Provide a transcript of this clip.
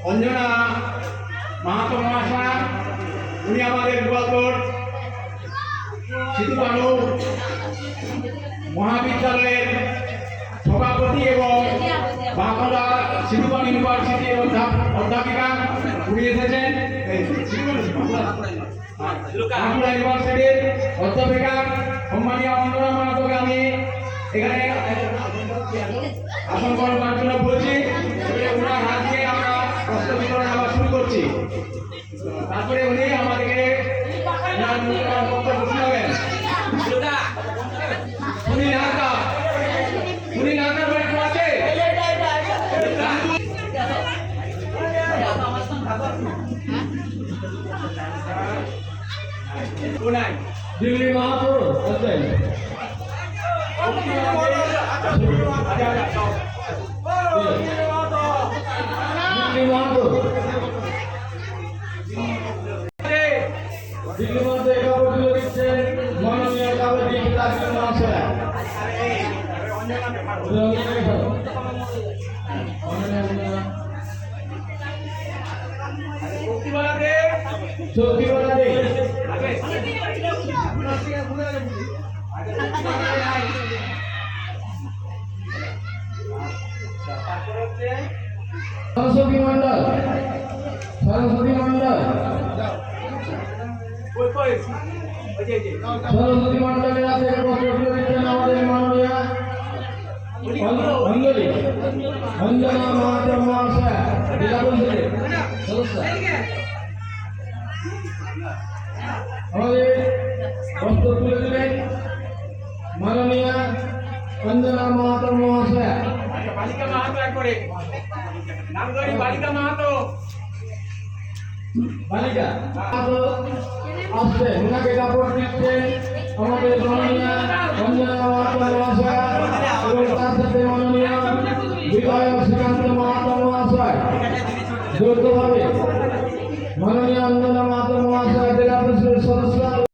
অঞ্জনা মাহাতো মহাশয়, উনি আমাদের গোয়ালতোড় সিধু-কানু মহাবিদ্যালয়ের সভাপতি এবং বাঁকুড়া সিধু-কানু ইউনিভার্সিটির অধ্যাপিকা। উনি এসেছেন বাঁকুড়া ইউনিভার্সিটির অধ্যাপিকা সম্মানীয় অঞ্জনা মাহাতোকে আমি এখানে আসন করার জন্য বলছি। ওনার হাত দিয়ে আমরা বস্ত্র বিতরণ আবার শুরু করছি। তারপরে উনি আমাদেরকে বক্তব্য শোনাবেন। উনি নাকা বাড়ি আছে দিল্লি মাহাতো আছেন। দিল্লি মাহাতো একাবর তুলে দিচ্ছেন মাননীয় কাবাডি খেলাধুলা মহাশয়। শক্তিবালা দে সরস্বতী মন্ডল, সরস্বতী মন্ডল, সরস্বতী মন্ডলের হাতে বস্ত্র তুলে দিচ্ছেন আমাদের মাননীয় অঞ্জলি অঞ্জনা মাহাতো মহাশয়। আমাদের বস্ত্র তুলে দিলেন মাননীয় অঞ্জনা মাহাতো মহাশয়। বালিকা মাহাতো একবারে নামগড়ি বালিকা মাহাতো বালিকা মাহাতো আসছে, ওনাকে কাপড় দিচ্ছেন আমাদের মাননীয় অঞ্জনা মাহাতো মহাশয় এবং তার সাথে মাননীয় বিধায়ক শ্রীকান্ত মাহাতো মহাশয়। যৌথভাবে মাননীয় অঞ্জনা মাহাতো